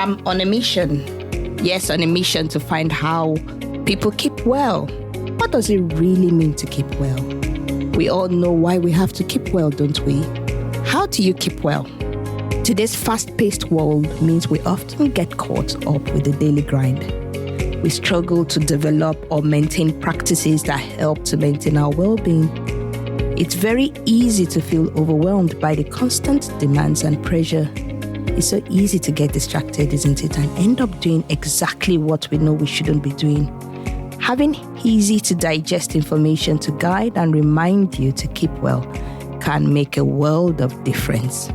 I'm on a mission. Yes, on a mission to find how people keep well. What does it really mean to keep well? We all know why we have to keep well, don't we? How do you keep well? Today's fast-paced world means we often get caught up with the daily grind. We struggle to develop or maintain practices that help to maintain our well-being. It's very easy to feel overwhelmed by the constant demands and pressure. It's so easy to get distracted, isn't it, and end up doing exactly what we know we shouldn't be doing. Having easy to digest information to guide and remind you to keep well can make a world of difference.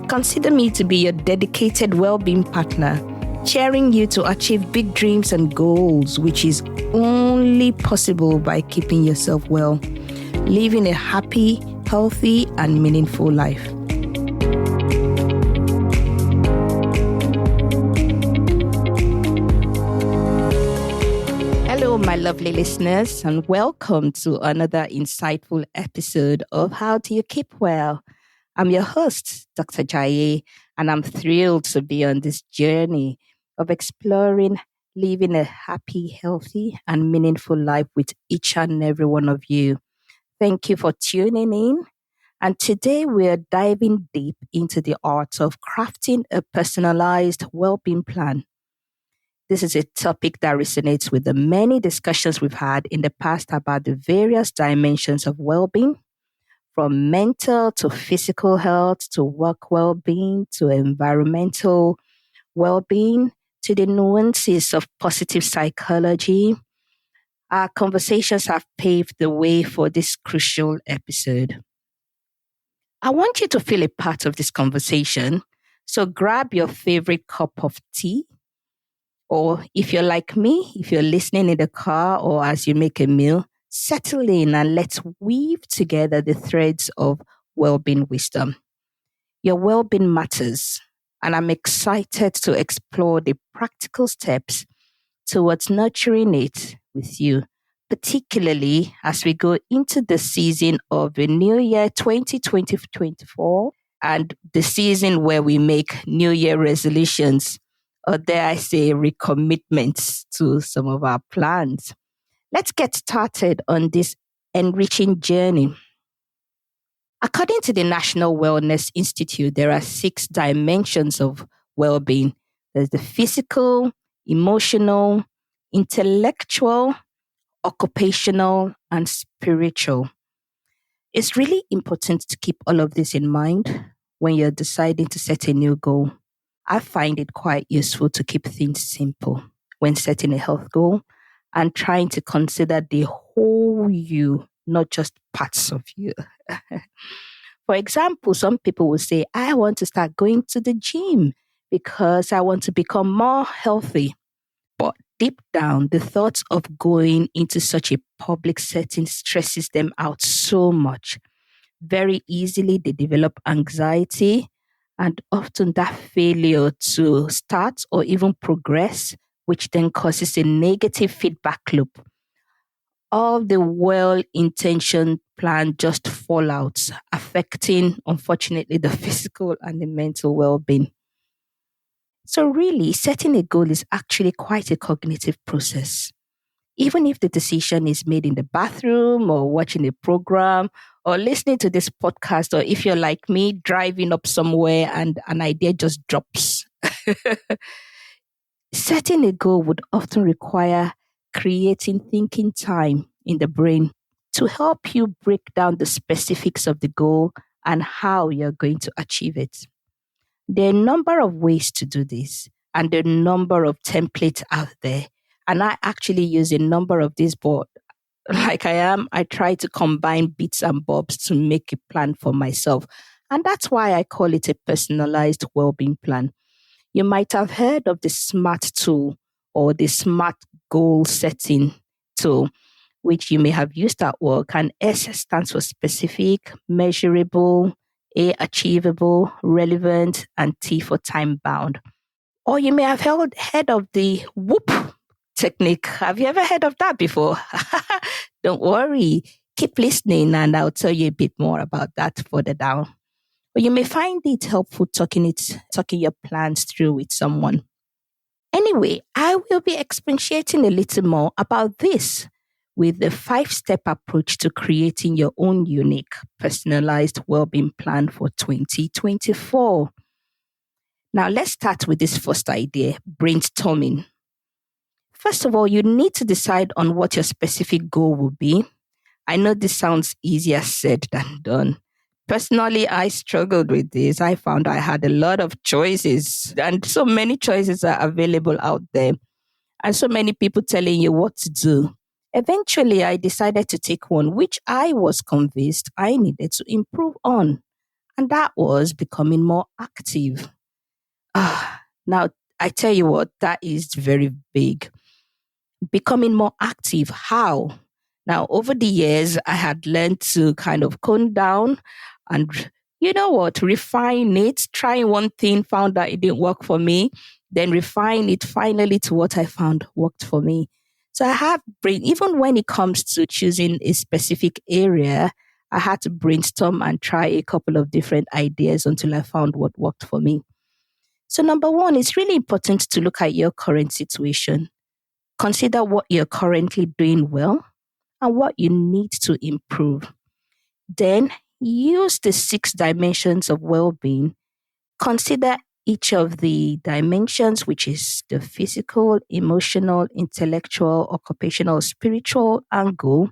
Consider me to be your dedicated well-being partner, cheering you to achieve big dreams and goals, which is only possible by keeping yourself well, living a happy, healthy, and meaningful life. Hello, my lovely listeners, and welcome to another insightful episode of How Do You Keep Well? I'm your host, Dr. Jaye, and I'm thrilled to be on this journey of exploring living a happy, healthy, and meaningful life with each and every one of you. Thank you for tuning in. And today we're diving deep into the art of crafting a personalized well-being plan. This is a topic that resonates with the many discussions we've had in the past about the various dimensions of well-being, from mental to physical health, to work well-being, to environmental well-being, to the nuances of positive psychology. Our conversations have paved the way for this crucial episode. I want you to feel a part of this conversation, so grab your favorite cup of tea, or if you're like me, if you're listening in the car or as you make a meal, settle in and let's weave together the threads of well-being wisdom. Your well-being matters, and I'm excited to explore the practical steps towards nurturing it with you, particularly as we go into the season of the new year 2024 and the season where we make New Year resolutions, or dare I say, recommitments to some of our plans. Let's get started on this enriching journey. According to the National Wellness Institute, there are 6 dimensions of well-being. There's the physical, emotional, intellectual, occupational, and spiritual. It's really important to keep all of this in mind when you're deciding to set a new goal. I find it quite useful to keep things simple when setting a health goal and trying to consider the whole you, not just parts of you. For example, some people will say, I want to start going to the gym because I want to become more healthy. But deep down, the thought of going into such a public setting stresses them out so much. Very easily, they develop anxiety, and often that failure to start or even progress, which then causes a negative feedback loop. All the well-intentioned plan just fall out, affecting, unfortunately, the physical and the mental well-being. So really, setting a goal is actually quite a cognitive process. Even if the decision is made in the bathroom or watching a program or listening to this podcast, or if you're like me, driving up somewhere and an idea just drops. Setting a goal would often require creating thinking time in the brain to help you break down the specifics of the goal and how you're going to achieve it. There are a number of ways to do this, and there are a number of templates out there. And I actually use a number of these, but like I try to combine bits and bobs to make a plan for myself. And that's why I call it a personalized well-being plan. You might have heard of the SMART tool or the SMART goal setting tool, which you may have used at work. And S stands for specific, measurable, A, achievable, relevant, and T for time bound. Or you may have heard of the WHOOP technique. Have you ever heard of that before? Don't worry. Keep listening and I'll tell you a bit more about that further down. but you may find it helpful talking your plans through with someone. Anyway, I will be expatiating a little more about this with the 5-step approach to creating your own unique, personalized well-being plan for 2024. Now, let's start with this first idea, brainstorming. First of all, you need to decide on what your specific goal will be. I know this sounds easier said than done. Personally, I struggled with this. I found I had a lot of choices, and so many choices are available out there, and so many people telling you what to do. Eventually, I decided to take one which I was convinced I needed to improve on, and that was becoming more active. Now, I tell you what, that is very big. Becoming more active. How? Now, over the years, I had learned to kind of calm down and, you know what, refine it. Trying one thing, found that it didn't work for me, then refine it finally to what I found worked for me. So I have even when it comes to choosing a specific area, I had to brainstorm and try a couple of different ideas until I found what worked for me. So number one, it's really important to look at your current situation. Consider what you're currently doing well and what you need to improve. Then use the 6 dimensions of well-being. Consider each of the dimensions, which is the physical, emotional, intellectual, occupational, spiritual angle.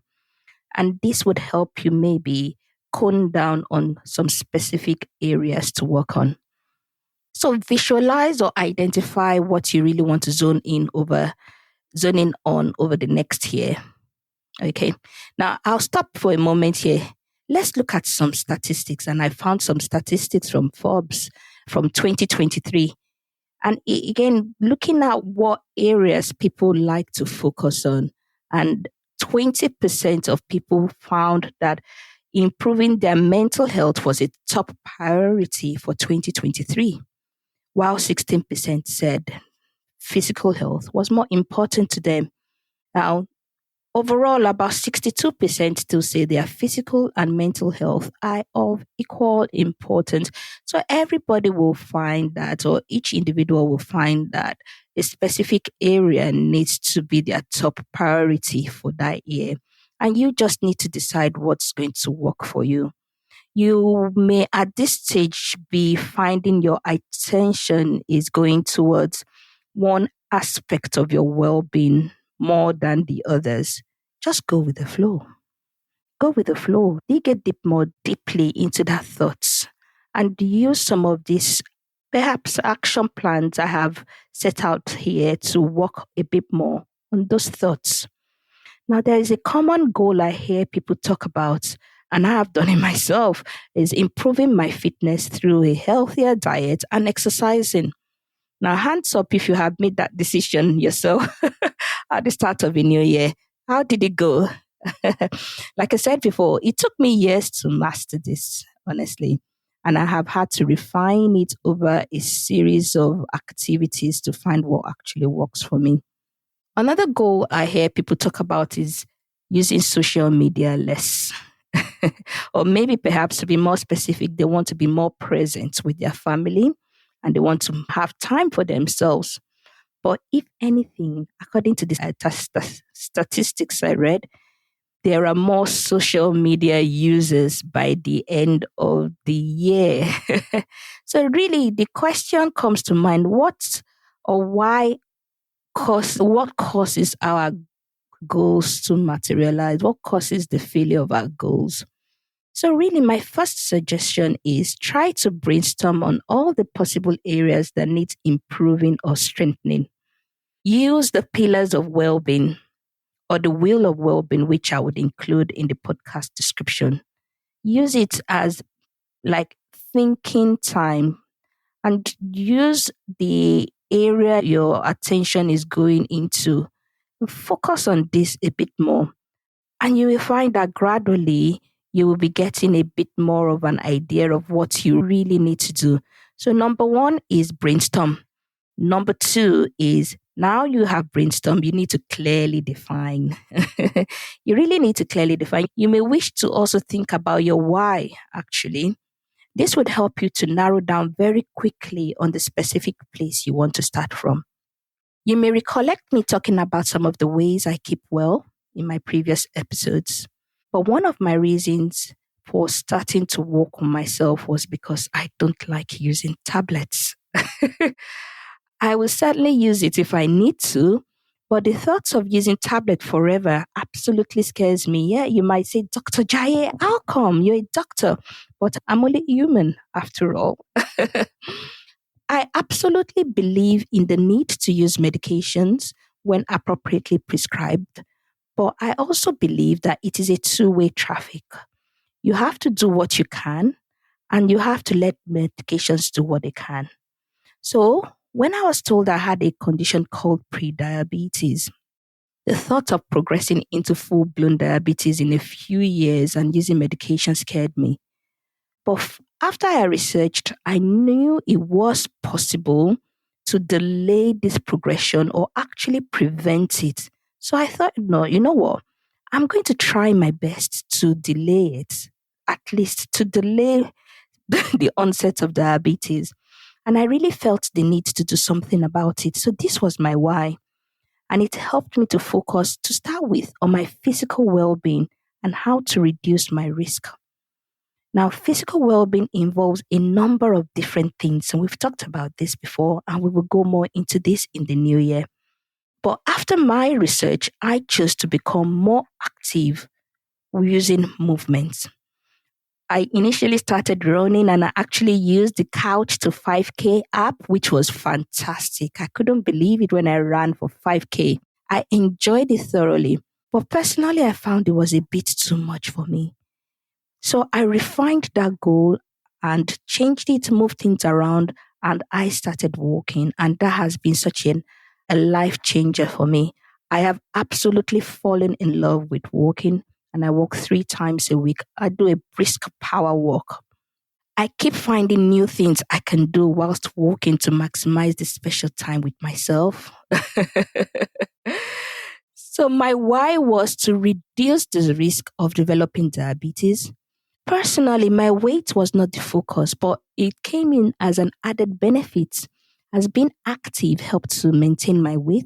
And this would help you maybe cone down on some specific areas to work on. So visualize or identify what you really want to zoning on over the next year. Okay. Now I'll stop for a moment here. Let's look at some statistics. And I found some statistics from Forbes from 2023. And again, looking at what areas people like to focus on. And 20% of people found that improving their mental health was a top priority for 2023, while 16% said physical health was more important to them. Now, overall, about 62% still say their physical and mental health are of equal importance. So everybody will find that, or each individual will find that a specific area needs to be their top priority for that year. And you just need to decide what's going to work for you. You may at this stage be finding your attention is going towards one aspect of your well-being more than the others. Just go with the flow. Go with the flow. Dig a bit more deeply into that thoughts and use some of these perhaps action plans I have set out here to work a bit more on those thoughts. Now, there is a common goal I hear people talk about, and I have done it myself, is improving my fitness through a healthier diet and exercising. Now, hands up if you have made that decision yourself at the start of a new year. How did it go? Like I said before, it took me years to master this, honestly. And I have had to refine it over a series of activities to find what actually works for me. Another goal I hear people talk about is using social media less. Or maybe perhaps to be more specific, they want to be more present with their family and they want to have time for themselves. But if anything, according to the statistics I read, there are more social media users by the end of the year. So really the question comes to mind, what causes our goals to materialize? What causes the failure of our goals? So really, my first suggestion is try to brainstorm on all the possible areas that need improving or strengthening. Use the pillars of well-being or the wheel of well-being, which I would include in the podcast description. Use it as like thinking time and use the area your attention is going into. Focus on this a bit more. And you will find that gradually you will be getting a bit more of an idea of what you really need to do. So number 1 is brainstorm. Number 2 is now you have brainstorm, you need to clearly define. You really need to clearly define. You may wish to also think about your why, actually. This would help you to narrow down very quickly on the specific place you want to start from. You may recollect me talking about some of the ways I keep well in my previous episodes. But one of my reasons for starting to work on myself was because I don't like using tablets. I will certainly use it if I need to, but the thoughts of using tablet forever absolutely scares me. Yeah, you might say, Dr. Jaye, how come? You're a doctor, but I'm only human after all. I absolutely believe in the need to use medications when appropriately prescribed, but I also believe that it is a two-way traffic. You have to do what you can, and you have to let medications do what they can. So, when I was told I had a condition called prediabetes, the thought of progressing into full blown diabetes in a few years and using medication scared me. But after I researched, I knew it was possible to delay this progression or actually prevent it. So I thought, no, you know what? I'm going to try my best to delay it, at least to delay the onset of diabetes. And I really felt the need to do something about it. So this was my why. And it helped me to focus to start with on my physical well being and how to reduce my risk. Now, physical well being involves a number of different things. And we've talked about this before, and we will go more into this in the new year. But after my research, I chose to become more active using movements. I initially started running and I actually used the Couch to 5K app, which was fantastic. I couldn't believe it when I ran for 5K. I enjoyed it thoroughly, but personally, I found it was a bit too much for me. So I refined that goal and changed it, moved things around, and I started walking. And that has been such a life changer for me. I have absolutely fallen in love with walking, and I walk 3 times a week. I do a brisk power walk. I keep finding new things I can do whilst walking to maximize the special time with myself. So my why was to reduce the risk of developing diabetes. Personally, my weight was not the focus, but it came in as an added benefit, as being active helped to maintain my weight.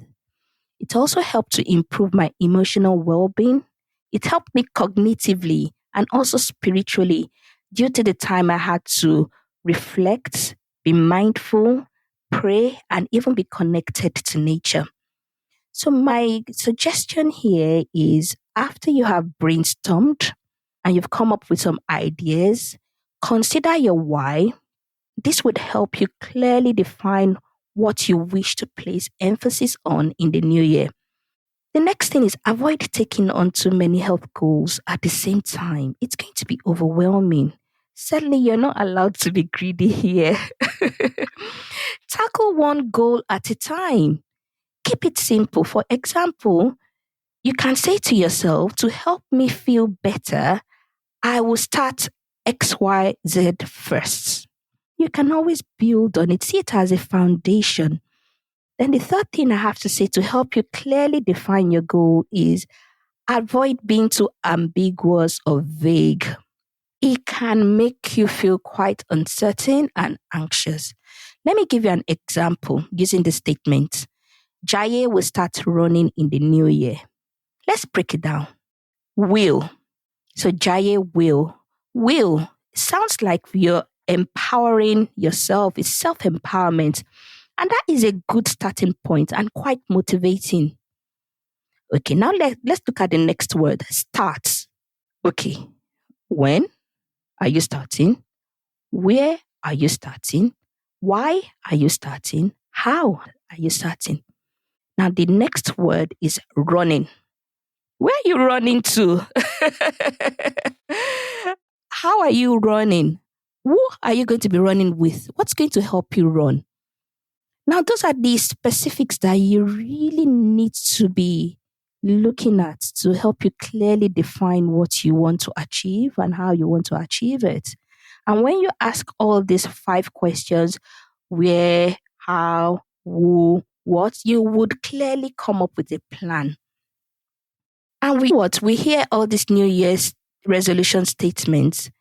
It also helped to improve my emotional well-being. It helped me cognitively and also spiritually due to the time I had to reflect, be mindful, pray, and even be connected to nature. So my suggestion here is after you have brainstormed and you've come up with some ideas, consider your why. This would help you clearly define what you wish to place emphasis on in the new year. The next thing is avoid taking on too many health goals at the same time. It's going to be overwhelming. Certainly, you're not allowed to be greedy here. Tackle one goal at a time. Keep it simple. For example, you can say to yourself, to help me feel better, I will start XYZ first. You can always build on it. See it as a foundation. Then the third thing I have to say to help you clearly define your goal is avoid being too ambiguous or vague. It can make you feel quite uncertain and anxious. Let me give you an example using the statement. Jaye will start running in the new year. Let's break it down. Will. So Jaye will. Will sounds like you're empowering yourself. It's self-empowerment. And that is a good starting point and quite motivating. Okay, now let's look at the next word, start. Okay, when are you starting? Where are you starting? Why are you starting? How are you starting? Now, the next word is running. Where are you running to? How are you running? Who are you going to be running with? What's going to help you run? Now, those are the specifics that you really need to be looking at to help you clearly define what you want to achieve and how you want to achieve it. And when you ask all these 5 questions, where, how, who, what, you would clearly come up with a plan. And we hear all these New Year's resolution statements.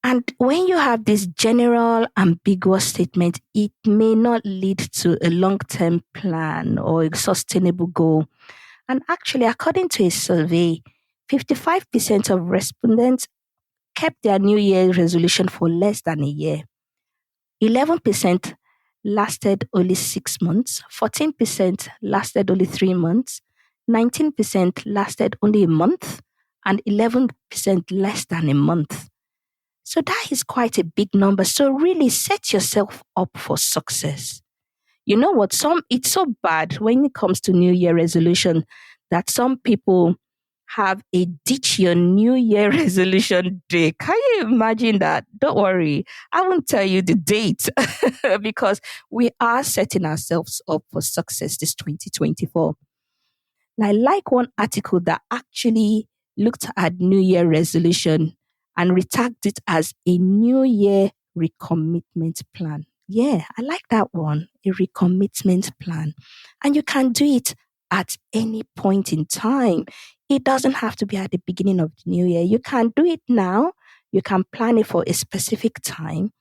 And when you have this general ambiguous statement, it may not lead to a long-term plan or a sustainable goal. And actually, according to a survey, 55% of respondents kept their New Year resolution for less than a year. 11% lasted only 6 months, 14% lasted only 3 months, 19% lasted only a month, and 11% less than a month. So that is quite a big number. So really set yourself up for success. You know what? It's so bad when it comes to New Year resolution that some people have a ditch your New Year resolution day. Can you imagine that? Don't worry. I won't tell you the date because we are setting ourselves up for success this 2024. I like one article that actually looked at New Year resolution and retagged it as a New Year recommitment plan. Yeah, I like that one, a recommitment plan. And you can do it at any point in time. It doesn't have to be at the beginning of the new year. You can do it now. You can plan it for a specific time.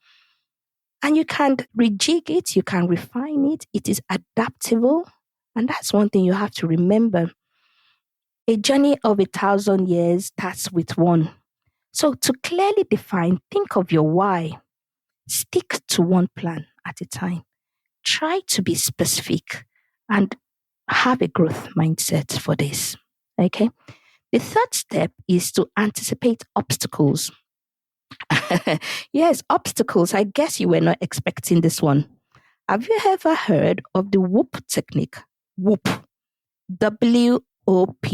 And you can rejig it, you can refine it. It is adaptable. And that's one thing you have to remember. A journey of 1,000 years starts with one. So to clearly define, think of your why. Stick to one plan at a time. Try to be specific and have a growth mindset for this. Okay. The third step is to anticipate obstacles. Yes, obstacles. I guess you were not expecting this one. Have you ever heard of the WOOP technique? WOOP. WOP.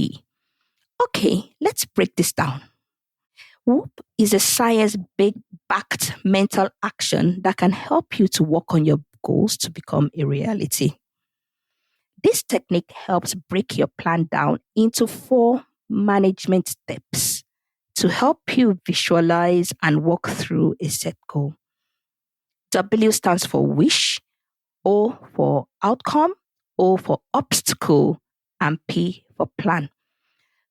Okay, let's break this down. WOOP is a science backed mental action that can help you to work on your goals to become a reality. This technique helps break your plan down into 4 management steps to help you visualize and walk through a set goal. W stands for wish, O for outcome, O for obstacle, and P for plan.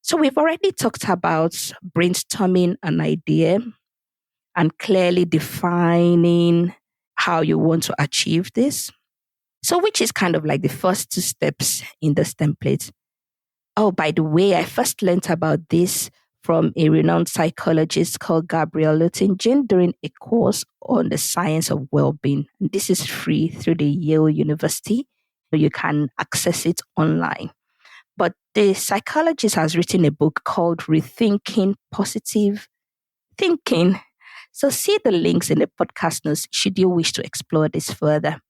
So we've already talked about brainstorming an idea and clearly defining how you want to achieve this. So which is kind of like the first 2 steps in this template. Oh, by the way, I first learned about this from a renowned psychologist called Gabrielle Lutingen during a course on the science of well-being. And this is free through the Yale University. You can access it online. But the psychologist has written a book called Rethinking Positive Thinking. So see the links in the podcast notes should you wish to explore this further.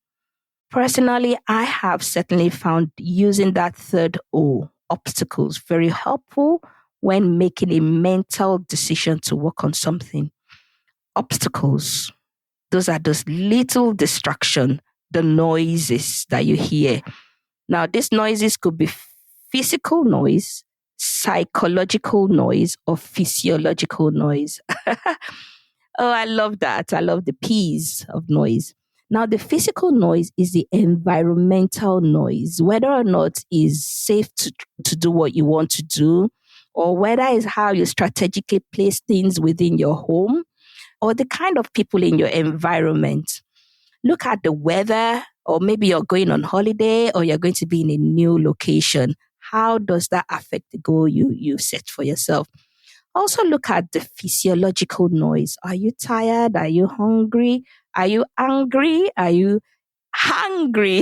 Personally, I have certainly found using that third O, obstacles, very helpful when making a mental decision to work on something. Obstacles, those are those little distractions, the noises that you hear. Now, these noises could be physical noise, psychological noise, or physiological noise. Oh, I love that. I love the P's of noise. Now, the physical noise is the environmental noise, whether or not is safe to do what you want to do, or whether it's how you strategically place things within your home, or the kind of people in your environment. Look at the weather, or maybe you're going on holiday, or you're going to be in a new location. How does that affect the goal you've set for yourself? Also look at the physiological noise. Are you tired? Are you hungry? Are you angry? Are you hungry?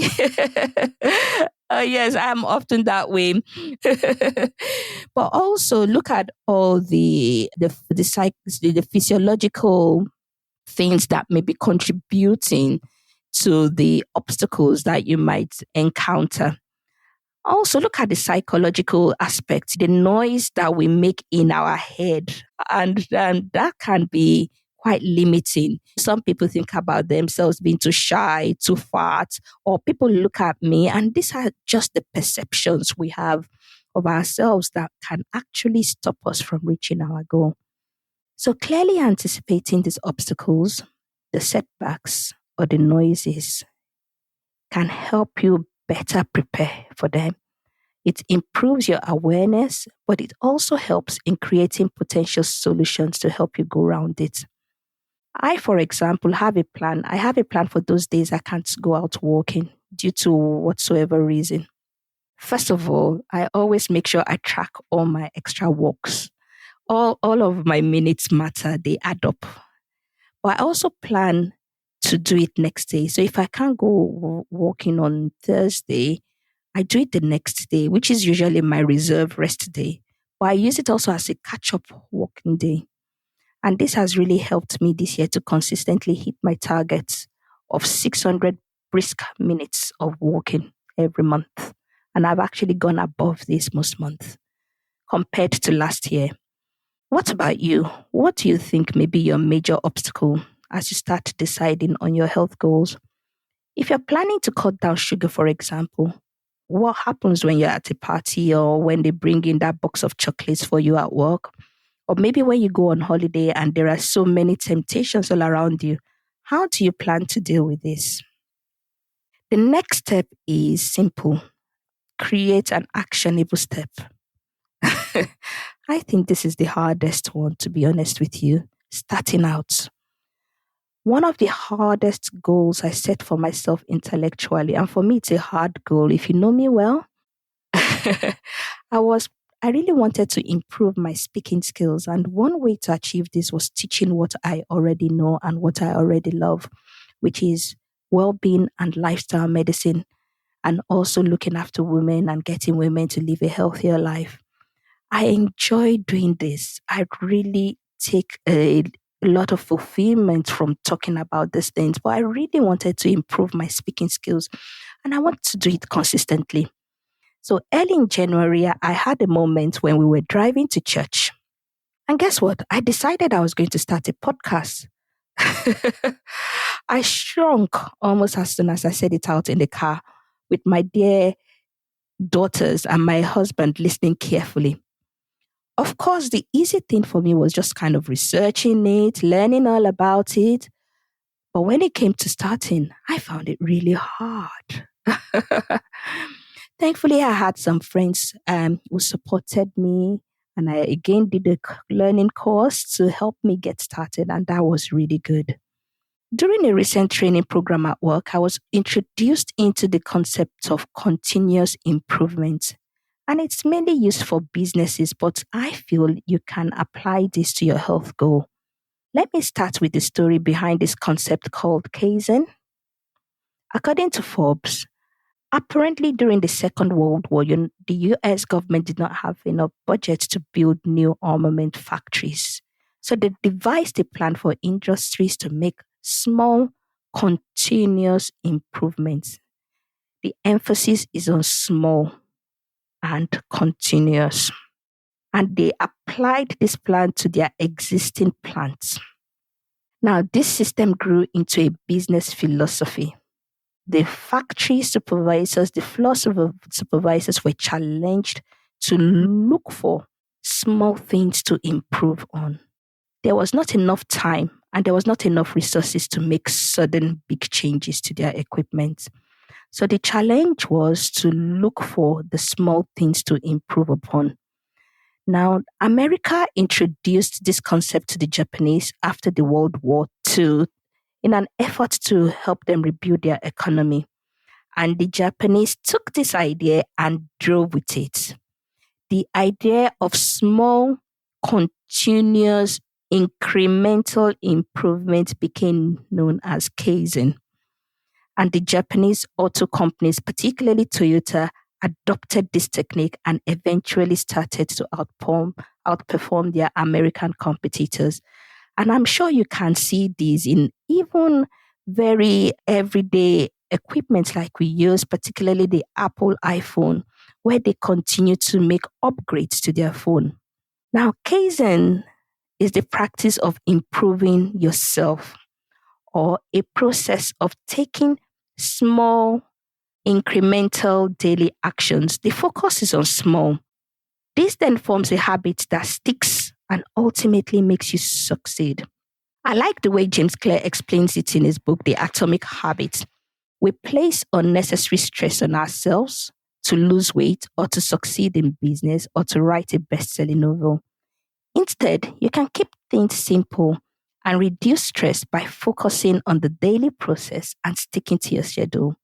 Yes, I'm often that way. But also look at all the physiological things that may be contributing to the obstacles that you might encounter. Also, look at the psychological aspect, the noise that we make in our head. And that can be quite limiting. Some people think about themselves being too shy, too fat, or people look at me, and these are just the perceptions we have of ourselves that can actually stop us from reaching our goal. So, clearly anticipating these obstacles, the setbacks, or the noises can help you better prepare for them. It improves your awareness, but it also helps in creating potential solutions to help you go around it. I, for example, have a plan. I have a plan for those days I can't go out walking due to whatsoever reason. First of all, I always make sure I track all my extra walks. All of my minutes matter, they add up. But I also plan to do it next day. So if I can't go walking on Thursday, I do it the next day, which is usually my reserve rest day. But I use it also as a catch up walking day. And this has really helped me this year to consistently hit my targets of 600 brisk minutes of walking every month. And I've actually gone above this most months compared to last year. What about you? What do you think may be your major obstacle as you start deciding on your health goals? If you're planning to cut down sugar, for example, what happens when you're at a party or when they bring in that box of chocolates for you at work? Or maybe when you go on holiday and there are so many temptations all around you, how do you plan to deal with this? The next step is simple: create an actionable step. I think this is the hardest one, to be honest with you, starting out. One of the hardest goals I set for myself intellectually, and for me, it's a hard goal. If you know me well, I was I really wanted to improve my speaking skills. And one way to achieve this was teaching what I already know and what I already love, which is well-being and lifestyle medicine, and also looking after women and getting women to live a healthier life. I enjoy doing this. I really take a lot of fulfillment from talking about these things, but I really wanted to improve my speaking skills and I want to do it consistently. So early in January, I had a moment when we were driving to church. And guess what? I decided I was going to start a podcast. I shrunk almost as soon as I said it out in the car with my dear daughters and my husband listening carefully. Of course, the easy thing for me was just kind of researching it, learning all about it. But when it came to starting, I found it really hard. Thankfully, I had some friends who supported me, and I again did a learning course to help me get started, and that was really good. During a recent training program at work, I was introduced into the concept of continuous improvement. And it's mainly used for businesses, but I feel you can apply this to your health goal. Let me start with the story behind this concept called Kaizen. According to Forbes, apparently during the Second World War, the US government did not have enough budget to build new armament factories. So they devised a plan for industries to make small, continuous improvements. The emphasis is on small and continuous. And they applied this plan to their existing plants. Now, this system grew into a business philosophy. The factory supervisors, the floor supervisors were challenged to look for small things to improve on. There was not enough time and there was not enough resources to make sudden big changes to their equipment. So the challenge was to look for the small things to improve upon. Now, America introduced this concept to the Japanese after the World War II in an effort to help them rebuild their economy. And the Japanese took this idea and drove with it. The idea of small, continuous, incremental improvement became known as Kaizen. And the Japanese auto companies, particularly Toyota, adopted this technique and eventually started to outperform their American competitors. And I'm sure you can see these in even very everyday equipment like we use, particularly the Apple iPhone, where they continue to make upgrades to their phone. Now, Kaizen is the practice of improving yourself or a process of taking small, incremental daily actions. The focus is on small. This then forms a habit that sticks and ultimately makes you succeed. I like the way James Clear explains it in his book, The Atomic Habit. We place unnecessary stress on ourselves to lose weight or to succeed in business or to write a best-selling novel. Instead, you can keep things simple and reduce stress by focusing on the daily process and sticking to your schedule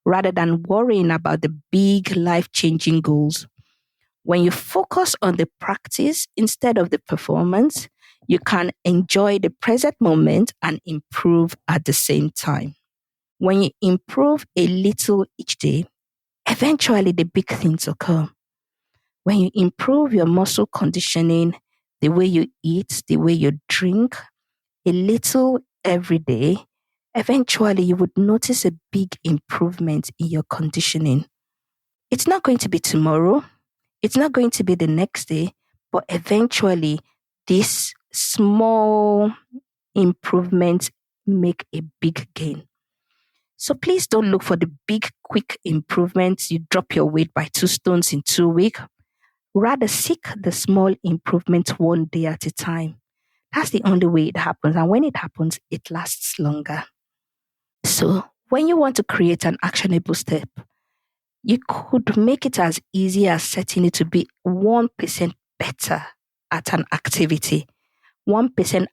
rather than worrying about the big life changing goals. When you focus on the practice instead of the performance, you can enjoy the present moment and improve at the same time. When you improve a little each day, eventually the big things occur. When you improve your muscle conditioning, the way you eat, the way you drink, a little every day, eventually you would notice a big improvement in your conditioning. It's not going to be tomorrow, it's not going to be the next day, but eventually these small improvements make a big gain. So please don't look for the big, quick improvements. You drop your weight by 2 stones in 2 weeks. Rather, seek the small improvements one day at a time. That's the only way it happens. And when it happens, it lasts longer. So, when you want to create an actionable step, you could make it as easy as setting it to be 1% better at an activity, 1%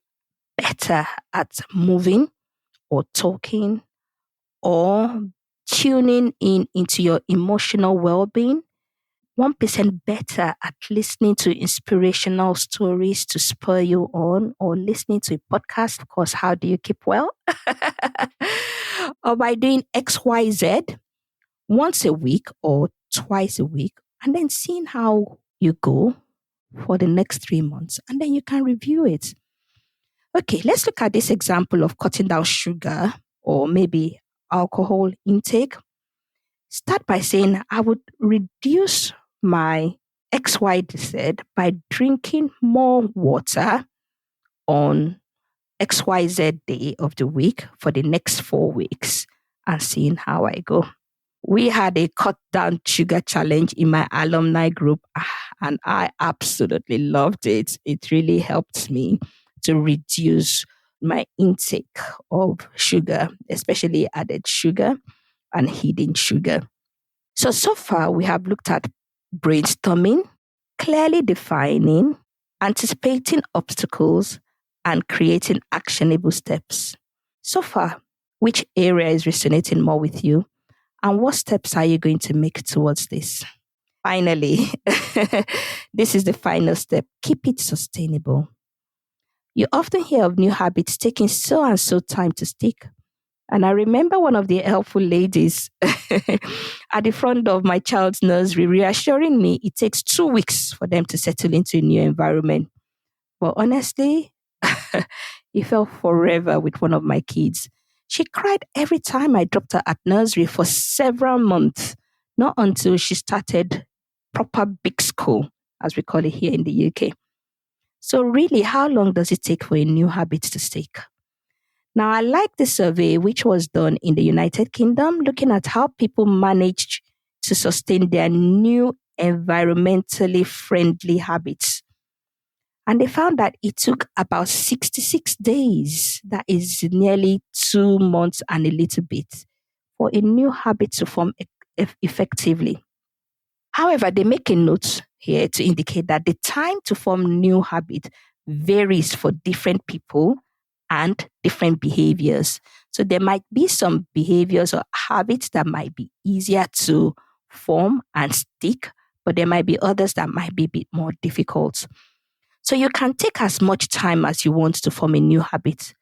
better at moving or talking or tuning in into your emotional well-being, 1% better at listening to inspirational stories to spur you on, or listening to a podcast, of course, how do you keep well? Or by doing XYZ once a week or twice a week, and then seeing how you go for the next 3 months, and then you can review it. Okay, let's look at this example of cutting down sugar or maybe alcohol intake. Start by saying, I would reduce my XYZ by drinking more water on XYZ day of the week for the next 4 weeks and seeing how I go. We had a cut down sugar challenge in my alumni group, and I absolutely loved it. It really helped me to reduce my intake of sugar, especially added sugar and hidden sugar. So far, we have looked at brainstorming, clearly defining, anticipating obstacles, and creating actionable steps. So far, which area is resonating more with you? And what steps are you going to make towards this? Finally, this is the final step. Keep it sustainable. You often hear of new habits taking so and so time to stick. And I remember one of the helpful ladies at the front of my child's nursery reassuring me it takes 2 weeks for them to settle into a new environment. But honestly, it felt forever with one of my kids. She cried every time I dropped her at nursery for several months, not until she started proper big school, as we call it here in the UK. So really, how long does it take for a new habit to stick? Now, I like the survey, which was done in the United Kingdom, looking at how people managed to sustain their new environmentally friendly habits. And they found that it took about 66 days, that is nearly 2 months and a little bit, for a new habit to form effectively. However, they make a note here to indicate that the time to form new habit varies for different people and different behaviors. So there might be some behaviors or habits that might be easier to form and stick, but there might be others that might be a bit more difficult. So you can take as much time as you want to form a new habit.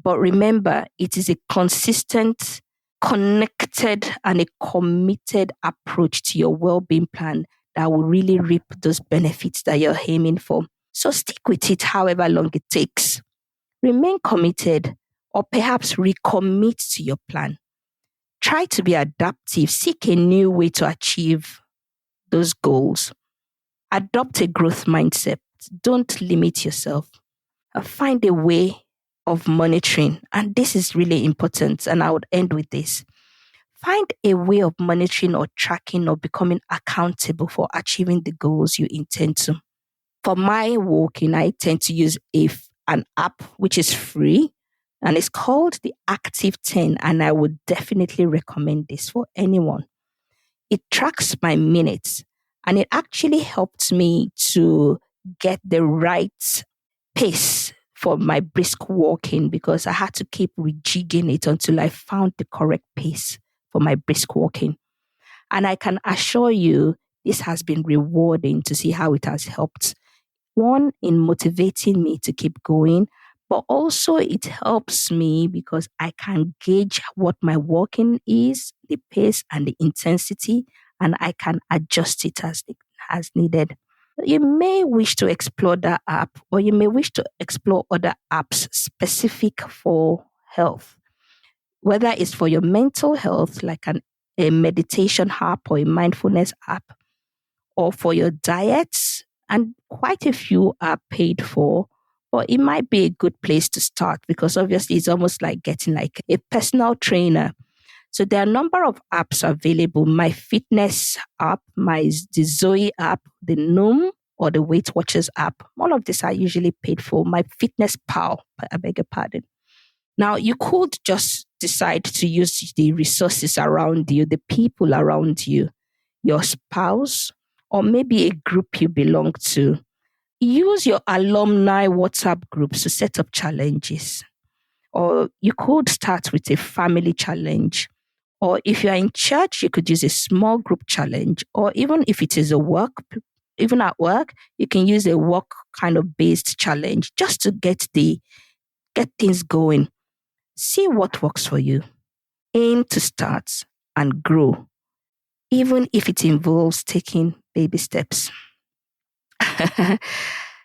But remember, it is a consistent, connected, and a committed approach to your well-being plan that will really reap those benefits that you're aiming for. So stick with it however long it takes. Remain committed, or perhaps recommit to your plan. Try to be adaptive. Seek a new way to achieve those goals. Adopt a growth mindset. Don't limit yourself. Find a way of monitoring. And this is really important. And I would end with this. Find a way of monitoring or tracking or becoming accountable for achieving the goals you intend to. For my walking, I tend to use an app which is free, and it's called the Active 10. And I would definitely recommend this for anyone. It tracks my minutes, and it actually helped me to get the right pace for my brisk walking because I had to keep rejigging it until I found the correct pace for my brisk walking. And I can assure you, this has been rewarding to see how it has helped. One, in motivating me to keep going, but also it helps me because I can gauge what my walking is, the pace and the intensity, and I can adjust it as needed. You may wish to explore that app, or you may wish to explore other apps specific for health, whether it's for your mental health, like a meditation app or a mindfulness app, or for your diets. And quite a few are paid for, but it might be a good place to start because obviously it's almost like getting like a personal trainer. So there are a number of apps available. My fitness app, the Zoe app, the Noom or the Weight Watchers app. All of these are usually paid for. My Fitness Pal, I beg your pardon. Now you could just decide to use the resources around you, the people around you, your spouse, or maybe a group you belong to. Use your alumni WhatsApp groups to set up challenges. Or you could start with a family challenge. Or if you are in church, you could use a small group challenge. Or even if it is even at work, you can use a work kind of based challenge just to get things going. See what works for you. Aim to start and grow, even if it involves taking baby steps.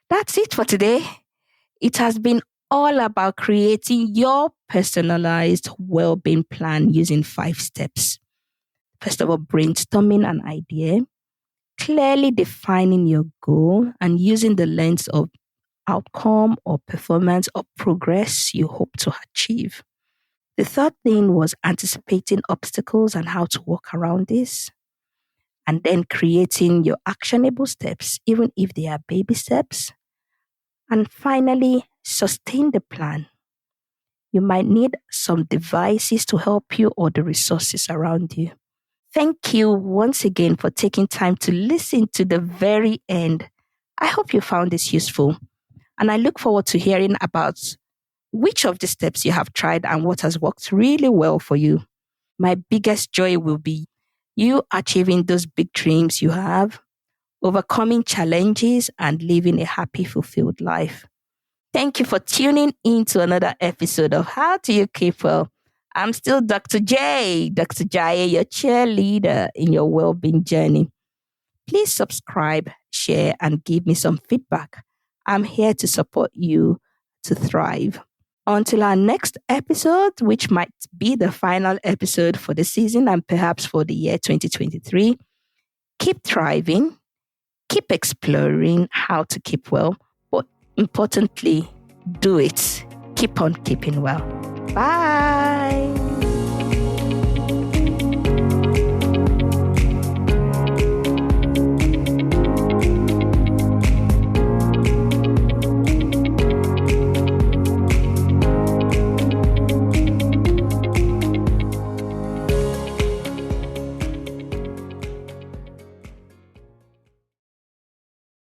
That's it for today. It has been all about creating your personalized well-being plan using 5 steps. First of all, brainstorming an idea, clearly defining your goal and using the lens of outcome or performance or progress you hope to achieve. The third thing was anticipating obstacles and how to work around this. And then creating your actionable steps, even if they are baby steps. And finally, sustain the plan. You might need some devices to help you or the resources around you. Thank you once again for taking time to listen to the very end. I hope you found this useful. And I look forward to hearing about which of the steps you have tried and what has worked really well for you. My biggest joy will be you achieving those big dreams you have, overcoming challenges, and living a happy, fulfilled life. Thank you for tuning in to another episode of How Do You Keep Well? I'm still Dr. Dr. Jay, your cheerleader in your well-being journey. Please subscribe, share, and give me some feedback. I'm here to support you to thrive. Until our next episode, which might be the final episode for the season and perhaps for the year 2023, keep thriving, keep exploring how to keep well, but importantly, do it. Keep on keeping well. Bye.